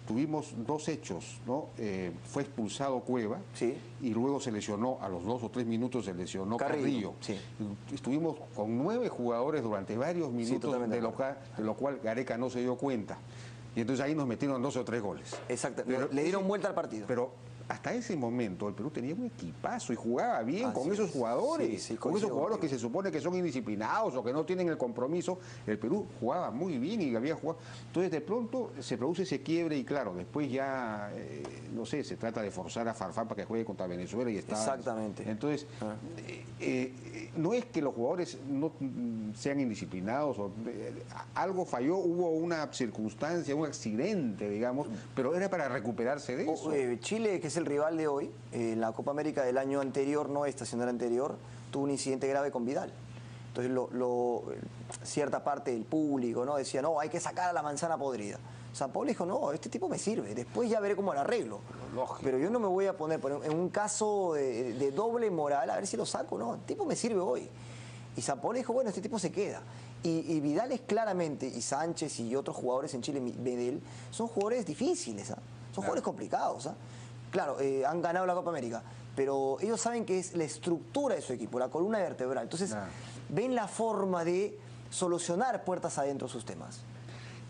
tuvimos dos hechos, ¿no? Fue expulsado Cueva, sí, y luego se lesionó, a los 2 o 3 minutos se lesionó Carrillo. Sí. Estuvimos con 9 jugadores durante varios minutos, sí, de lo cual Gareca no se dio cuenta. Y entonces ahí nos metieron 2 o 3 goles. Exacto, le dieron vuelta al partido. Pero hasta ese momento el Perú tenía un equipazo y jugaba bien con esos jugadores. Sí, con esos jugadores que se supone que son indisciplinados o que no tienen el compromiso. El Perú jugaba muy bien y había jugado. Entonces de pronto se produce ese quiebre y claro, después ya, no sé, se trata de forzar a Farfán para que juegue contra Venezuela y está. Exactamente. Entonces, no es que los jugadores no sean indisciplinados, algo falló, hubo una circunstancia, un accidente, digamos, pero era para recuperarse de eso. Chile, que es el rival de hoy, en la Copa América del año anterior, no esta, sino el anterior, tuvo un incidente grave con Vidal. Entonces, cierta parte del público, ¿no?, decía, no, hay que sacar a la manzana podrida. San Pablo dijo, no, este tipo me sirve, después ya veré cómo lo arreglo. Lógico. Pero yo no me voy a poner en un caso de doble moral, a ver si lo saco, no, el tipo me sirve hoy. Y San Pablo dijo, bueno, este tipo se queda. Y Vidal es claramente, y Sánchez y otros jugadores en Chile, Medel, son jugadores difíciles, ¿ah? Son jugadores complicados, ¿ah? Claro, han ganado la Copa América, pero ellos saben que es la estructura de su equipo, la columna vertebral. Entonces, ven la forma de solucionar puertas adentro sus temas.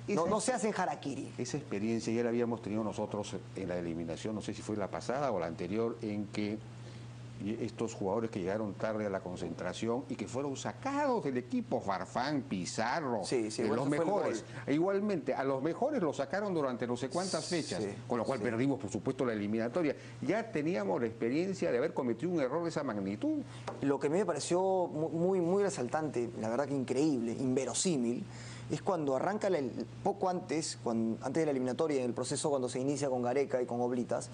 No se hacen harakiri. Esa experiencia ya la habíamos tenido nosotros en la eliminación, no sé si fue la pasada o la anterior, en que estos jugadores que llegaron tarde a la concentración y que fueron sacados del equipo, Farfán, Pizarro, los mejores. Igualmente, a los mejores los sacaron durante no sé cuántas fechas, con lo cual perdimos, por supuesto, la eliminatoria. Ya teníamos la experiencia de haber cometido un error de esa magnitud. Lo que a mí me pareció muy resaltante, la verdad que increíble, inverosímil, es cuando arranca poco antes, antes de la eliminatoria, en el proceso cuando se inicia con Gareca y con Oblitas.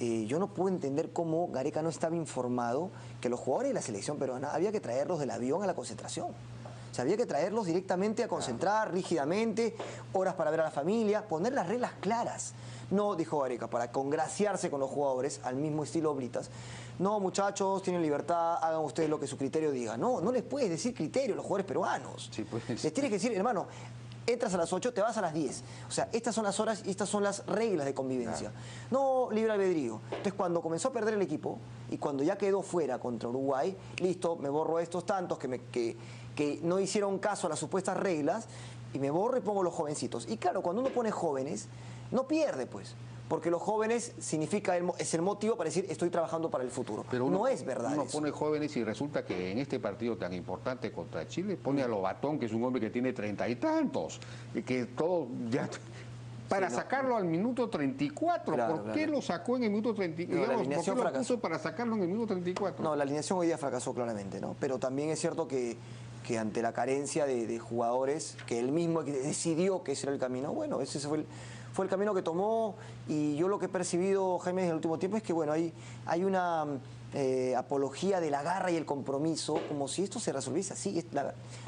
Yo no puedo entender cómo Gareca no estaba informado que los jugadores de la selección peruana había que traerlos del avión a la concentración. O sea, había que traerlos directamente a concentrar rígidamente, horas para ver a la familia, poner las reglas claras. No, dijo Gareca, para congraciarse con los jugadores, al mismo estilo Oblitas. No, muchachos, tienen libertad, hagan ustedes lo que su criterio diga. No les puedes decir criterio a los jugadores peruanos. Sí, pues. Les tienes que decir, hermano, entras a las 8, te vas a las 10. O sea, estas son las horas y estas son las reglas de convivencia. No libre albedrío. Entonces, cuando comenzó a perder el equipo y cuando ya quedó fuera contra Uruguay, listo, me borro estos tantos que no hicieron caso a las supuestas reglas y me borro y pongo los jovencitos. Y claro, cuando uno pone jóvenes, no pierde, pues. Porque los jóvenes es el motivo para decir estoy trabajando para el futuro. Pero no es verdad. Uno pone jóvenes y resulta que en este partido tan importante contra Chile pone a Lobatón, que es un hombre que tiene 30 y tantos, y que todo ya para sacarlo al minuto 34. Claro, ¿por qué lo sacó en el minuto 34? La alineación ¿por qué lo puso para sacarlo en el minuto 34? No, la alineación hoy día fracasó claramente, ¿no? Pero también es cierto que ante la carencia de jugadores, que él mismo decidió que ese era el camino, bueno, ese fue el camino que tomó. Y yo lo que he percibido, Jaime, en el último tiempo es que, bueno, hay una apología de la garra y el compromiso, como si esto se resolviese así.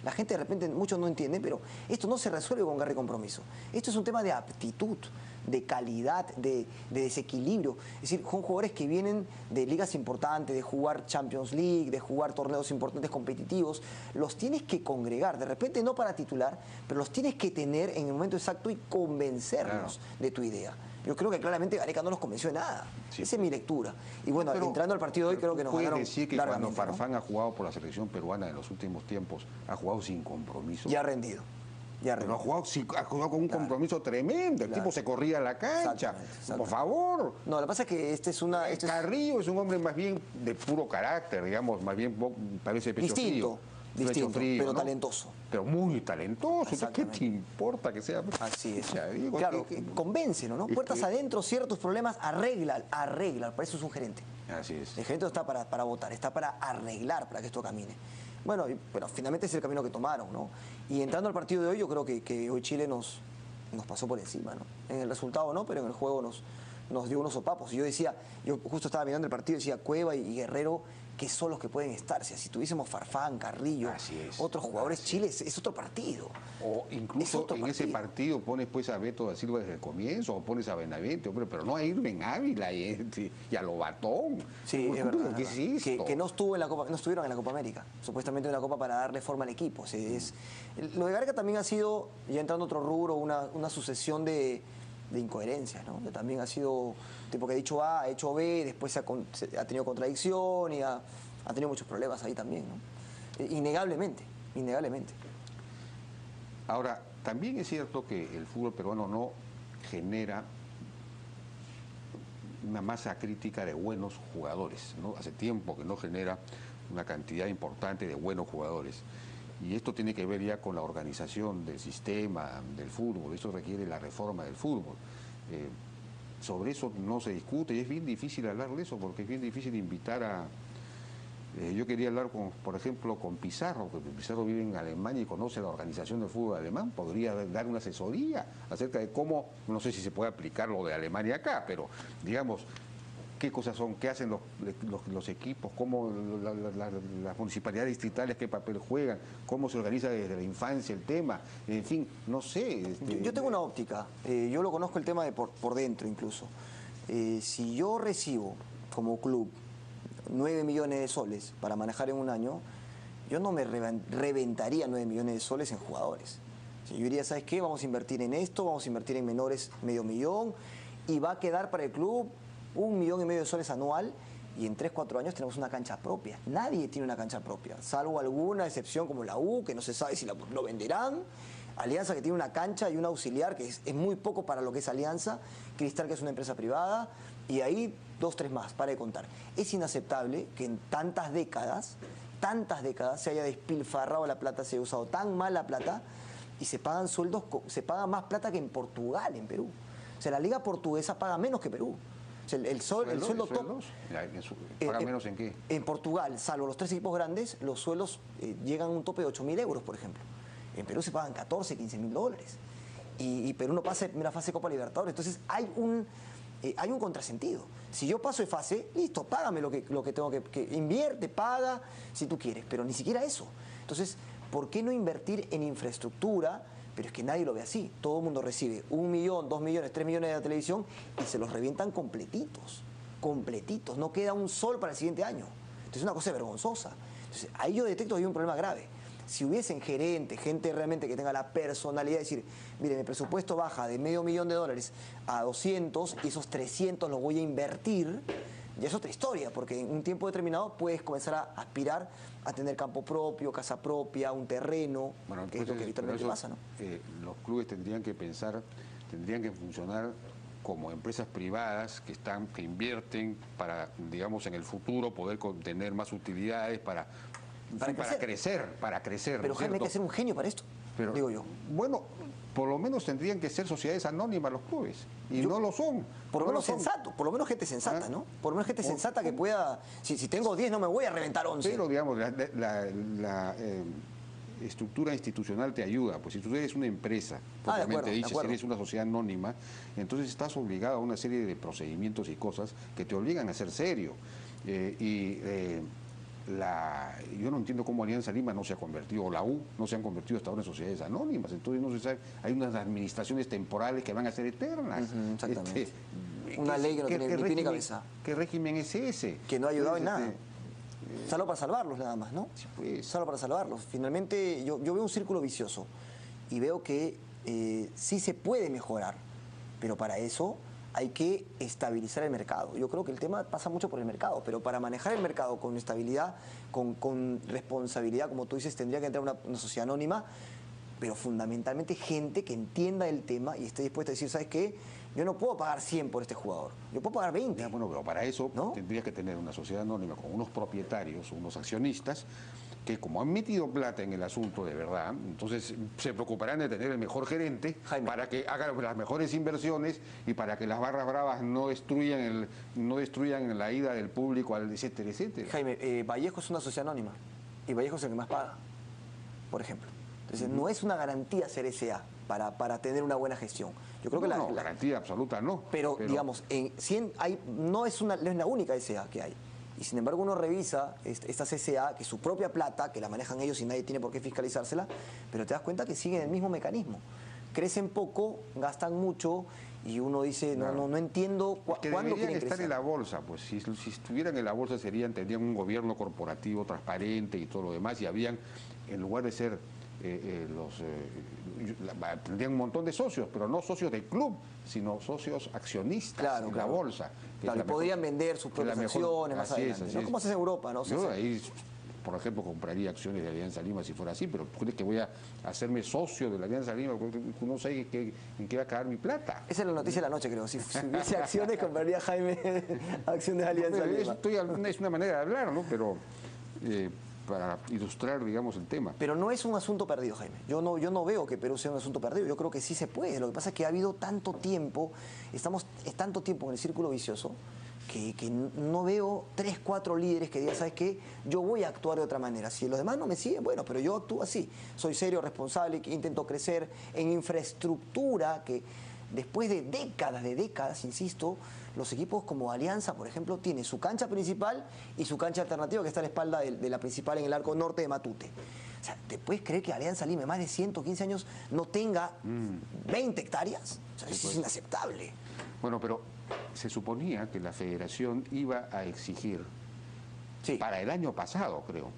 La gente de repente, muchos no entienden, pero esto no se resuelve con garra y compromiso. Esto es un tema de aptitud, de calidad, de desequilibrio. Es decir, son jugadores que vienen de ligas importantes, de jugar Champions League, de jugar torneos importantes competitivos. Los tienes que congregar, de repente no para titular, pero los tienes que tener en el momento exacto y convencerlos de tu idea. Yo creo que claramente Gareca no los convenció de nada. Sí. Esa es mi lectura. Y bueno, pero, entrando al partido de hoy, creo que nos ganaron decir que cuando Farfán ha jugado por la selección peruana en los últimos tiempos, ha jugado sin compromiso. Ya ha rendido. Pero ha jugado con un compromiso tremendo. El tipo se corría a la cancha. Por favor. No, lo que pasa es que Carrillo es un hombre más bien de puro carácter, digamos, más bien parece pecho frío. Distinto, pero ¿no? Talentoso. Pero muy talentoso. ¿Qué te importa que sea? Así es. Claro, convéncelo, ¿no? Puertas adentro, ciertos problemas, arregla. Para eso es un gerente. Así es. El gerente no está para votar, está para arreglar, para que esto camine. Bueno, pero finalmente es el camino que tomaron, ¿no? Y entrando al partido de hoy, yo creo que hoy Chile nos pasó por encima, ¿no? En el resultado no, pero en el juego nos dio unos sopapos. Y yo justo estaba mirando el partido y decía, Cueva y Guerrero, que son los que pueden estar. Si tuviésemos Farfán, Carrillo, otros jugadores, Chile es otro partido. O incluso en ese partido pones pues a Beto da Silva desde el comienzo, o pones a Benavente, hombre, pero no a Irving Ávila y a Lobatón. Sí, es verdad. Que no estuvieron en la Copa América, supuestamente una copa para darle forma al equipo. Lo de Gareca también ha sido, ya entrando a otro rubro, una sucesión de de incoherencias, ¿no? También ha sido tipo que ha dicho A, ha hecho B, después ha tenido contradicción y ha tenido muchos problemas ahí también, ¿no? Innegablemente, innegablemente. Ahora, también es cierto que el fútbol peruano no genera una masa crítica de buenos jugadores, ¿no? Hace tiempo que no genera una cantidad importante de buenos jugadores. Y esto tiene que ver ya con la organización del sistema del fútbol, eso requiere la reforma del fútbol. Sobre eso no se discute y es bien difícil hablar de eso, porque es bien difícil invitar a... yo quería hablar, por ejemplo, con Pizarro, porque Pizarro vive en Alemania y conoce la organización del fútbol alemán, podría dar una asesoría acerca de cómo, no sé si se puede aplicar lo de Alemania acá, pero digamos, qué cosas son, qué hacen los equipos, cómo las municipalidades distritales, qué papel juegan, cómo se organiza desde la infancia el tema, en fin, no sé. Yo tengo una óptica, yo lo conozco el tema de por dentro incluso. Si yo recibo como club 9 millones de soles para manejar en un año, yo no me reventaría 9 millones de soles en jugadores. Yo diría, ¿sabes qué? Vamos a invertir en esto, vamos a invertir en menores $500,000 y va a quedar para el club 1,5 millones de soles anual y en 3, 4 años tenemos una cancha propia. Nadie tiene una cancha propia, salvo alguna excepción como la U, que no se sabe si lo venderán. Alianza, que tiene una cancha y un auxiliar, que es muy poco para lo que es Alianza. Cristal, que es una empresa privada. Y ahí 2, 3 más, para de contar. Es inaceptable que en tantas décadas se haya despilfarrado la plata, se haya usado tan mal la plata y se pagan sueldos, se paga más plata que en Portugal, en Perú. O sea, la liga portuguesa paga menos que Perú. O sea, el sueldo top... ¿Paga menos en qué? En Portugal, salvo los 3 equipos grandes, los sueldos llegan a un tope de 8.000 euros, por ejemplo. En Perú se pagan 14, 15.000 dólares. Y Perú no pasa en primera fase de Copa Libertadores. Entonces hay un contrasentido. Si yo paso de fase, listo, págame lo que tengo que invierte, paga, si tú quieres, pero ni siquiera eso. Entonces, ¿por qué no invertir en infraestructura? Pero es que nadie lo ve así. Todo el mundo recibe 1 millón, 2 millones, 3 millones de la televisión y se los revientan completitos. Completitos. No queda un sol para el siguiente año. Entonces es una cosa vergonzosa. Entonces ahí yo detecto que hay un problema grave. Si hubiesen gerentes, gente realmente que tenga la personalidad de decir, mire, mi presupuesto baja de $500,000 a 200 y esos 300 los voy a invertir, ya es otra historia, porque en un tiempo determinado puedes comenzar a aspirar a tener campo propio, casa propia, un terreno, bueno, que es lo que habitualmente pasa, ¿no? Los clubes tendrían que funcionar como empresas privadas que invierten para, digamos, en el futuro poder tener más utilidades para crecer. Pero ¿no es Jaime, hay que ser un genio para esto, digo yo. Bueno, por lo menos tendrían que ser sociedades anónimas los clubes, y no lo son. Por lo menos sensato, por lo menos gente sensata, ¿no? Por lo menos gente sensata que pueda, si tengo 10 no me voy a reventar 11. Pero, digamos, la estructura institucional te ayuda, pues si tú eres una empresa, propiamente dices, si eres una sociedad anónima, entonces estás obligado a una serie de procedimientos y cosas que te obligan a ser serio. Yo no entiendo cómo Alianza Lima no se ha convertido, o la U no se han convertido hasta ahora en sociedades anónimas, entonces no se sabe, hay unas administraciones temporales que van a ser eternas. Exactamente. Una ley que no tiene ni pie ni cabeza. ¿Qué régimen es ese? Que no ha ayudado en nada. Salvo para salvarlos nada más, ¿no? Sí, pues. Salvo para salvarlos. Finalmente yo veo un círculo vicioso y veo que sí se puede mejorar, pero para eso hay que estabilizar el mercado. Yo creo que el tema pasa mucho por el mercado, pero para manejar el mercado con estabilidad, con responsabilidad, como tú dices, tendría que entrar una sociedad anónima, pero fundamentalmente gente que entienda el tema y esté dispuesta a decir, ¿sabes qué? Yo no puedo pagar 100 por este jugador, yo puedo pagar 20. Ya, bueno, pero para eso, ¿no?, tendrías que tener una sociedad anónima con unos propietarios, unos accionistas, que como han metido plata en el asunto de verdad, entonces se preocuparán de tener el mejor gerente, Jaime, para que haga las mejores inversiones y para que las barras bravas no destruyan la ida del público, etcétera, etcétera. Jaime, Vallejo es una sociedad anónima y Vallejo es el que más paga, por ejemplo. Entonces no es una garantía ser SA para tener una buena gestión. Yo creo que no, garantía absoluta no. Pero digamos, no es la única SA que hay. Y sin embargo uno revisa estas SA, que es su propia plata, que la manejan ellos y nadie tiene por qué fiscalizársela, pero te das cuenta que siguen el mismo mecanismo. Crecen poco, gastan mucho y uno dice, claro, no entiendo cuándo quieren estar en la bolsa. Pues si estuvieran en la bolsa tendrían un gobierno corporativo transparente y todo lo demás, y en lugar de ser tendrían un montón de socios, pero no socios del club, sino socios accionistas en la bolsa. Claro, y podrían vender sus propias acciones más adelante, ¿no? Como se hace en Europa, ¿no? Yo ahí, por ejemplo, compraría acciones de Alianza Lima si fuera así, pero ¿crees que voy a hacerme socio de la Alianza Lima? Porque no sé en qué va a caer mi plata. Esa es la noticia de la noche, creo. Si hubiese acciones, compraría Jaime acciones de Alianza Lima. Es una manera de hablar, ¿no? Pero para ilustrar, digamos, el tema. Pero no es un asunto perdido, Jaime. Yo no veo que Perú sea un asunto perdido. Yo creo que sí se puede. Lo que pasa es que ha habido tanto tiempo, estamos tanto tiempo en el círculo vicioso, que no veo 3, 4 líderes que digan, ¿sabes qué? Yo voy a actuar de otra manera. Si los demás no me siguen, bueno, pero yo actúo así. Soy serio, responsable, intento crecer en infraestructura que después de décadas, insisto, los equipos como Alianza, por ejemplo, tienen su cancha principal y su cancha alternativa que está a la espalda de la principal en el arco norte de Matute. O sea, ¿te puedes creer que Alianza Lima, más de 115 años, no tenga 20 hectáreas? O sea, eso es inaceptable. Bueno, pero se suponía que la federación iba a exigir, para el año pasado creo,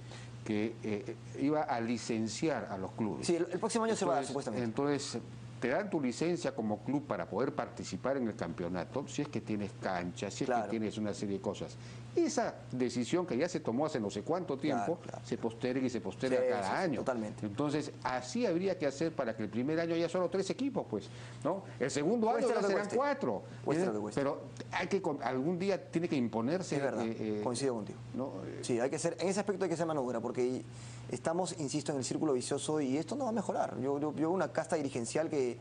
que iba a licenciar a los clubes. Sí, el próximo año se va a dar supuestamente. Entonces, te dan tu licencia como club para poder participar en el campeonato, si es que tienes cancha, si es que tienes una serie de cosas. Esa decisión que ya se tomó hace no sé cuánto tiempo, se posterga y se posterga cada año. Totalmente. Entonces, así habría que hacer para que el primer año haya solo 3 equipos, pues, ¿no? El segundo año ya serán 4. Pero hay que, algún día tiene que imponerse. Es verdad, coincido contigo. ¿No? Sí, hay que ser, en ese aspecto hay que ser mano dura, porque estamos, insisto, en el círculo vicioso y esto no va a mejorar. Yo veo una casta dirigencial que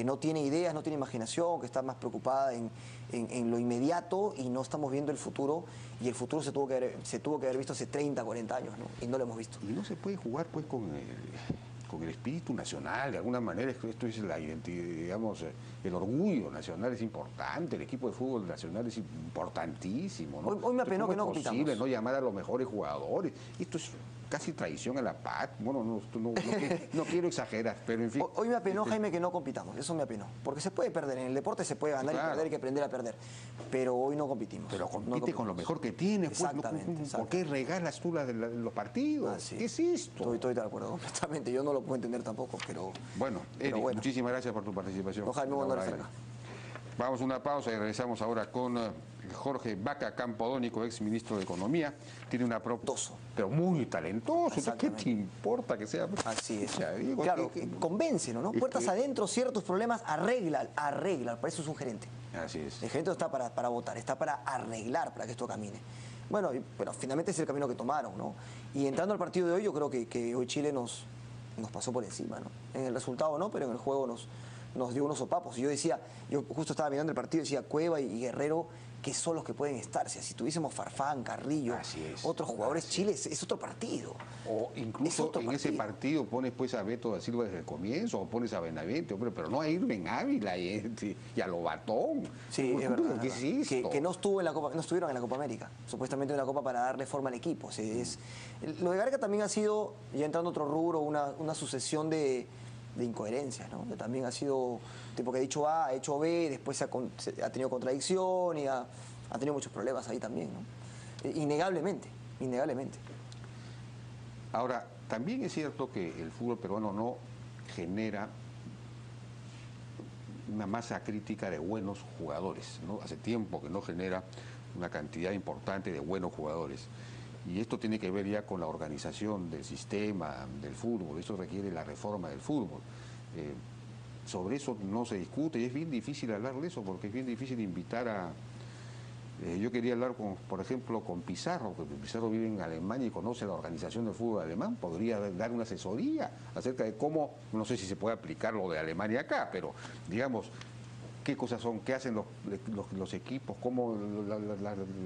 no tiene ideas, no tiene imaginación, que está más preocupada en lo inmediato y no estamos viendo el futuro, y el futuro se tuvo que haber visto hace 30, 40 años, ¿no? Y no lo hemos visto. Y no se puede jugar pues con el espíritu nacional, de alguna manera. Esto es la identidad, digamos, el orgullo nacional es importante, el equipo de fútbol nacional es importantísimo, ¿no? Hoy me apenó que no compitamos. Es posible no llamar a los mejores jugadores, esto es casi traición a la paz. Bueno, no quiero exagerar, pero en fin. Hoy me apenó, Jaime, que no compitamos, eso me apenó, porque se puede perder, en el deporte se puede ganar y perder, hay que aprender a perder, pero hoy no compitimos. Pero compite con lo mejor que tienes, pues. Exactamente. ¿Por qué regalas tú los partidos? ¿Qué es esto? Estoy de acuerdo completamente, yo no lo puedo entender tampoco, pero... Bueno, Eric, muchísimas gracias por tu participación. Jaime, bueno estar acá. Vamos a una pausa y regresamos ahora con Jorge Vaca Campodónico, ex ministro de Economía. Tiene una propuesta, pero muy talentoso. ¿Qué te importa que sea? Así es. Claro, convéncenos, ¿no? Puertas adentro, cierra tus problemas, arregla, para eso es un gerente. Así es. El gerente no está para votar, está para arreglar, para que esto camine. Bueno, pero finalmente es el camino que tomaron, ¿no? Y entrando al partido de hoy, yo creo que hoy Chile nos pasó por encima, ¿no? En el resultado no, pero en el juego nos dio unos sopapos. Y yo justo estaba mirando el partido y decía, Cueva y Guerrero, que son los que pueden estar. Si tuviésemos Farfán, Carrillo, otros jugadores, Chile es otro partido. O incluso en ese partido pones pues a Beto da Silva desde el comienzo, o pones a Benavente, pero no a Irving Ávila y a Lobatón. Sí, es verdad. Que no estuvieron en la Copa América, supuestamente una Copa para darle forma al equipo. Lo de Gareca también ha sido, ya entrando a otro rubro, una sucesión de incoherencias, ¿no? Que también ha sido tipo que ha dicho A, ha hecho B, después ha tenido contradicción y ha tenido muchos problemas ahí también, ¿no? Innegablemente. Ahora, también es cierto que el fútbol peruano no genera una masa crítica de buenos jugadores, ¿no? Hace tiempo que no genera una cantidad importante de buenos jugadores. Y esto tiene que ver ya con la organización del sistema del fútbol. Eso requiere la reforma del fútbol. Sobre eso no se discute y es bien difícil hablar de eso, porque es bien difícil invitar a... yo quería hablar, por ejemplo, con Pizarro, porque Pizarro vive en Alemania y conoce la organización del fútbol alemán. Podría dar una asesoría acerca de cómo, no sé si se puede aplicar lo de Alemania acá, pero digamos... qué cosas son, qué hacen los equipos, cómo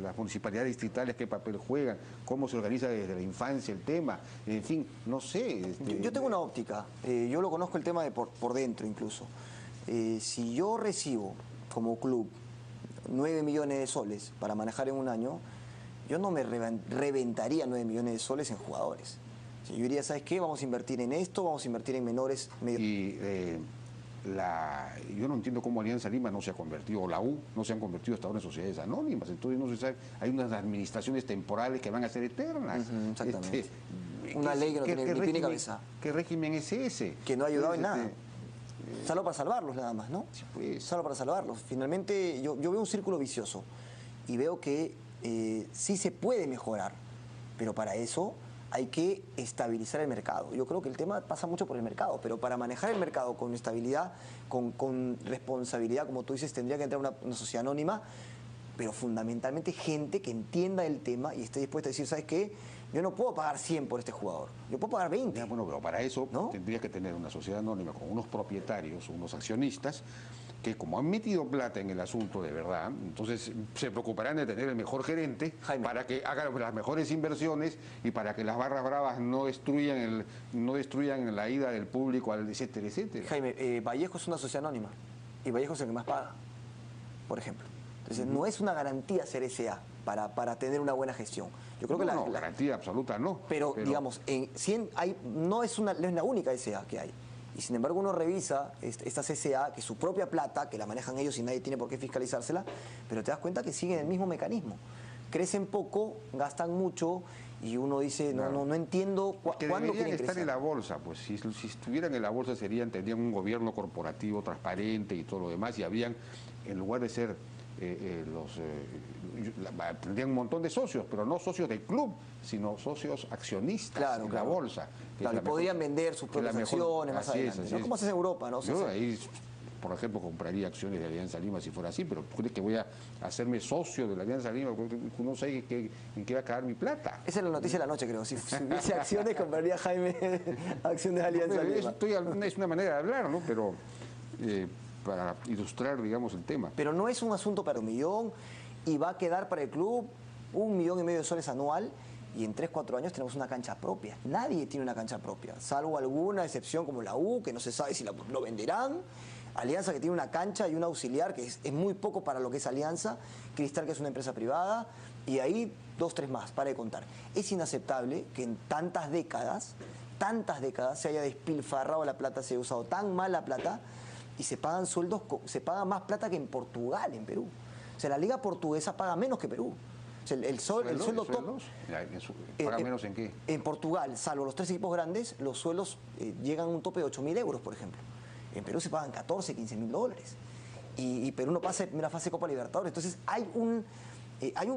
las municipalidades distritales, qué papel juegan, cómo se organiza desde la infancia el tema, en fin, no sé. Yo tengo una óptica, yo lo conozco el tema de por dentro incluso. Si yo recibo como club 9 millones de soles para manejar en un año, yo no me reventaría 9 millones de soles en jugadores. Yo diría, ¿sabes qué? Vamos a invertir en esto, vamos a invertir en menores. Yo no entiendo cómo Alianza Lima no se ha convertido, o la U no se han convertido hasta ahora en sociedades anónimas. Entonces no se sabe, hay unas administraciones temporales que van a ser eternas. Exactamente. una ley que no tiene ni pie ni cabeza. ¿Qué régimen es ese? Que no ha ayudado en nada. Salvo para salvarlos nada más, ¿no? Sí, pues. Salvo para salvarlos. Finalmente yo veo un círculo vicioso y veo que sí se puede mejorar, pero para eso hay que estabilizar el mercado. Yo creo que el tema pasa mucho por el mercado, pero para manejar el mercado con estabilidad, con responsabilidad, como tú dices, tendría que entrar una sociedad anónima, pero fundamentalmente gente que entienda el tema y esté dispuesta a decir, ¿sabes qué? Yo no puedo pagar 100 por este jugador, yo puedo pagar 20. Ya, bueno, pero para eso ¿no? tendría que tener una sociedad anónima con unos propietarios, unos accionistas, que como han metido plata en el asunto de verdad, entonces se preocuparán de tener el mejor gerente, Jaime, para que haga las mejores inversiones y para que las barras bravas no destruyan la ida del público, etcétera, etcétera. Jaime, Vallejo es una sociedad anónima y Vallejo es el que más paga, por ejemplo. Entonces, no es una garantía ser SA para tener una buena gestión. Yo creo que No, garantía absoluta no. Pero digamos, no es la única SA que hay. Y sin embargo uno revisa estas SA, que es su propia plata, que la manejan ellos y nadie tiene por qué fiscalizársela, pero te das cuenta que siguen el mismo mecanismo. Crecen poco, gastan mucho y uno dice, no entiendo cuándo quieren estar crecer. en la bolsa, pues si estuvieran en la bolsa tendrían un gobierno corporativo transparente y todo lo demás, y habrían, en lugar de ser tendrían un montón de socios, pero no socios del club, sino socios accionistas en la bolsa. Claro, y podrían vender sus propias acciones más adelante, ¿no? ¿Cómo haces en Europa? ¿no? Yo ahí, por ejemplo, compraría acciones de Alianza Lima si fuera así, pero ¿crees que voy a hacerme socio de la Alianza Lima? No sé en qué va a caer mi plata. Esa es la noticia de la noche, creo. Si hubiese acciones, compraría Jaime acciones de Alianza Lima. Es una manera de hablar, ¿no? Pero para ilustrar, digamos, el tema. Pero no es un asunto para 1 millón y va a quedar para el club 1,5 millones de soles anual y en 3-4 años tenemos una cancha propia. Nadie tiene una cancha propia, salvo alguna excepción como la U, que no se sabe si lo venderán. Alianza, que tiene una cancha y un auxiliar, que es muy poco para lo que es Alianza. Cristal, que es una empresa privada. Y ahí 2, 3 más, para de contar. Es inaceptable que en tantas décadas se haya despilfarrado la plata, se haya usado tan mal la plata y se pagan sueldos, se paga más plata que en Portugal, en Perú. O sea, la liga portuguesa paga menos que Perú. O sea, el sueldo top... ¿Paga menos en qué? En Portugal, salvo los 3 equipos grandes, los sueldos llegan a un tope de 8.000 euros, por ejemplo. En Perú se pagan 14, 15.000 dólares. Y Perú no pasa de primera fase de Copa Libertadores. Entonces hay un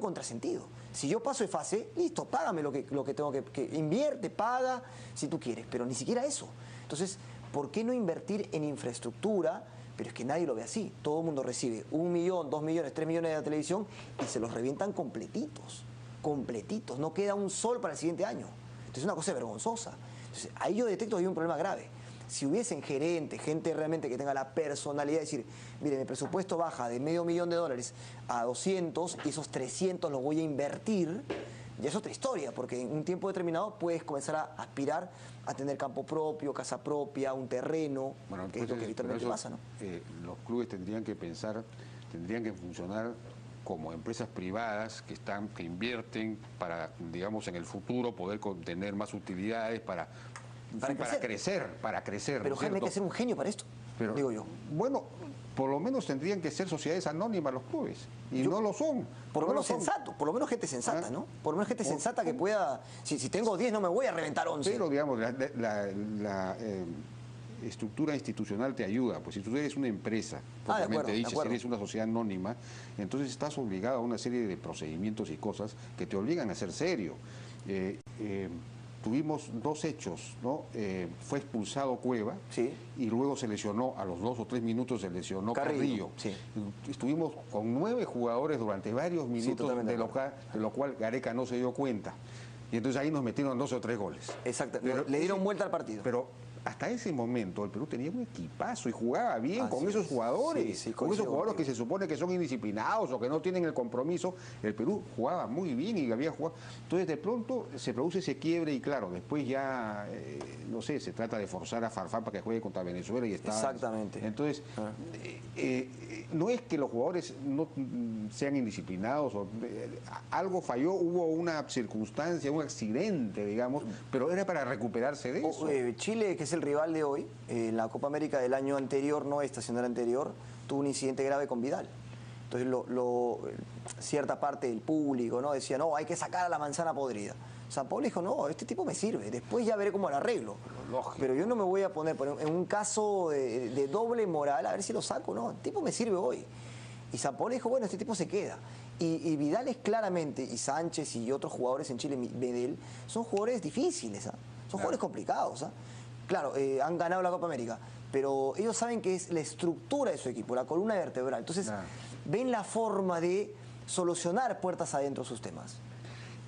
contrasentido. Si yo paso de fase, listo, págame lo que tengo que invierte, paga, si tú quieres, pero ni siquiera eso. Entonces, ¿por qué no invertir en infraestructura? Pero es que nadie lo ve así. Todo el mundo recibe 1 millón, 2 millones, 3 millones de la televisión y se los revientan completitos. Completitos. No queda un sol para el siguiente año. Entonces es una cosa vergonzosa. Entonces, ahí yo detecto que hay un problema grave. Si hubiesen gerentes, gente realmente que tenga la personalidad de decir, mire, mi presupuesto baja de $500 000 a 200 y esos 300 los voy a invertir, ya es otra historia, porque en un tiempo determinado puedes comenzar a aspirar a tener campo propio, casa propia, un terreno, bueno, que es lo que habitualmente pasa, ¿no? Los clubes tendrían que funcionar como empresas privadas que invierten para, digamos, en el futuro poder tener más utilidades para crecer. Pero Jaime, hay que ser un genio para esto, digo yo. Bueno, por lo menos tendrían que ser sociedades anónimas los clubes, y no lo son. Por lo menos sensato, por lo menos gente sensata, ¿no? Por lo menos gente sensata que pueda, si tengo 10 no me voy a reventar 11. Pero, digamos, la estructura institucional te ayuda, pues si tú eres una empresa, propiamente dicho, si eres una sociedad anónima, entonces estás obligado a una serie de procedimientos y cosas que te obligan a ser serio. Tuvimos 2 hechos, ¿no? Fue expulsado Cueva, sí, y luego se lesionó, a los 2 o 3 minutos se lesionó Carrillo. Sí. Estuvimos con 9 jugadores durante varios minutos, sí, de lo cual Gareca no se dio cuenta. Y entonces ahí nos metieron 2 o 3 goles. Exacto, le dieron vuelta al partido. Pero hasta ese momento el Perú tenía un equipazo y jugaba bien con esos jugadores, con esos jugadores que se supone que son indisciplinados o que no tienen el compromiso. El Perú jugaba muy bien y había jugado. Entonces de pronto se produce ese quiebre y claro, después ya, no sé, se trata de forzar a Farfán para que juegue contra Venezuela y está. Exactamente. Entonces, no es que los jugadores no sean indisciplinados, algo falló, hubo una circunstancia, un accidente, digamos, pero era para recuperarse de eso. Chile, que es el rival de hoy, en la Copa América del año anterior, no esta, sino el anterior, tuvo un incidente grave con Vidal. Entonces cierta parte del público, ¿no?, decía, no, hay que sacar a la manzana podrida. San Paolo dijo, no, este tipo me sirve, después ya veré cómo lo arreglo. Lógico. Pero yo no me voy a poner en un caso de doble moral a ver si lo saco, no, el tipo me sirve hoy. Y San Paolo dijo, bueno, este tipo se queda. Y Vidal es claramente, y Sánchez y otros jugadores en Chile, Medel, son jugadores difíciles, ¿ah? Son jugadores complicados. ¿Ah? Claro, han ganado la Copa América, pero ellos saben que es la estructura de su equipo, la columna vertebral. Entonces, ven la forma de solucionar puertas adentro sus temas.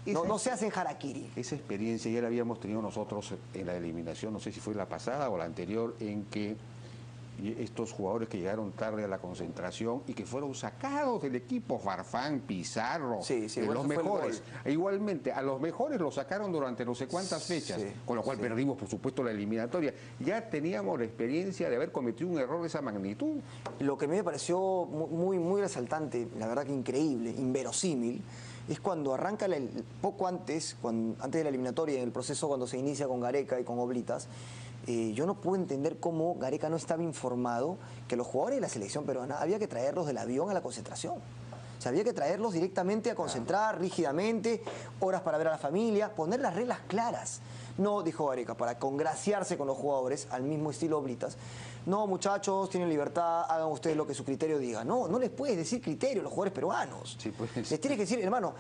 No se hacen harakiri. Esa experiencia ya la habíamos tenido nosotros en la eliminación, no sé si fue la pasada o la anterior, en que estos jugadores que llegaron tarde a la concentración y que fueron sacados del equipo, Farfán, Pizarro, los mejores. Igualmente, a los mejores los sacaron durante no sé cuántas fechas, con lo cual perdimos, por supuesto, la eliminatoria. Ya teníamos la experiencia de haber cometido un error de esa magnitud. Lo que a mí me pareció muy resaltante, la verdad que increíble, inverosímil, es cuando arranca poco antes, antes de la eliminatoria, en el proceso cuando se inicia con Gareca y con Oblitas. Yo no puedo entender cómo Gareca no estaba informado que los jugadores de la selección peruana había que traerlos del avión a la concentración. O sea, había que traerlos directamente a concentrar, rígidamente, horas para ver a la familia, poner las reglas claras. No, dijo Gareca, para congraciarse con los jugadores, al mismo estilo Oblitas. No, muchachos, tienen libertad, hagan ustedes lo que su criterio diga. No les puedes decir criterio a los jugadores peruanos. Sí, pues. Les tienes que decir, hermano,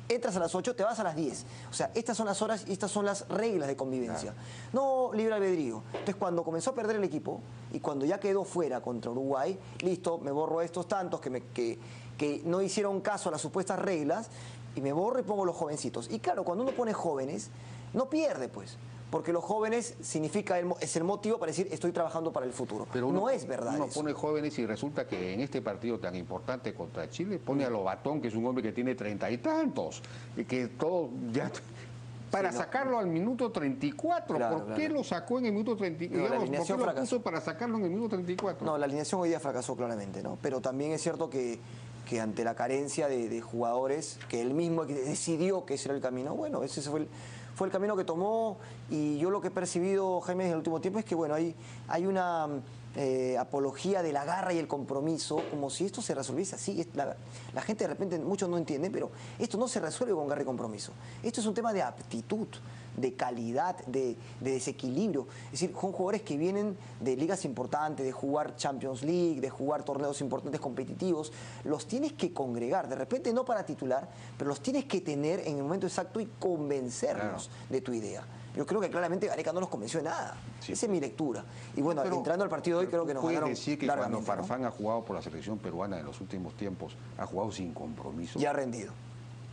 entras a las 8, te vas a las 10. O sea, estas son las horas y estas son las reglas de convivencia. No libre albedrío. Entonces, cuando comenzó a perder el equipo y cuando ya quedó fuera contra Uruguay, listo, me borro estos tantos que no hicieron caso a las supuestas reglas y me borro y pongo los jovencitos. Y claro, cuando uno pone jóvenes, no pierde, pues. Porque los jóvenes es el motivo para decir estoy trabajando para el futuro. Pero no es verdad uno eso. Pone jóvenes y resulta que en este partido tan importante contra Chile pone a Lobatón, que es un hombre que tiene 30 y tantos, y que todo ya... Para sacarlo al minuto 34, ¿por qué lo sacó en el minuto 34? ¿Por qué lo puso para sacarlo en el minuto 34? No, la alineación hoy día fracasó claramente, ¿no? Pero también es cierto que ante la carencia de jugadores, que él mismo decidió que ese era el camino, bueno, ese fue el camino que tomó. Y yo lo que he percibido, Jaime, en el último tiempo es que, bueno, hay una apología de la garra y el compromiso, como si esto se resolviese así. La gente de repente, muchos no entienden, pero esto no se resuelve con garra y compromiso. Esto es un tema de aptitud, de calidad, de desequilibrio. Es decir, son jugadores que vienen de ligas importantes, de jugar Champions League, de jugar torneos importantes competitivos. Los tienes que congregar, de repente no para titular, pero los tienes que tener en el momento exacto y convencerlos de tu idea. Yo creo que claramente Gareca no los convenció de nada. Sí. Esa es mi lectura. Y bueno, entrando al partido de hoy creo que nos ganaron ¿puedes decir que cuando Farfán ha jugado por la selección peruana en los últimos tiempos, ha jugado sin compromiso? Ya ha rendido.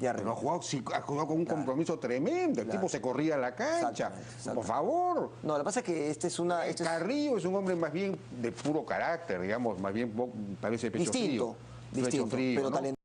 Pero ha jugado con un compromiso tremendo. El tipo se corría a la cancha. Por favor. No, lo que pasa es que Carrillo es un hombre más bien de puro carácter, digamos, más bien parece pecho frío. Distinto, pero talentoso.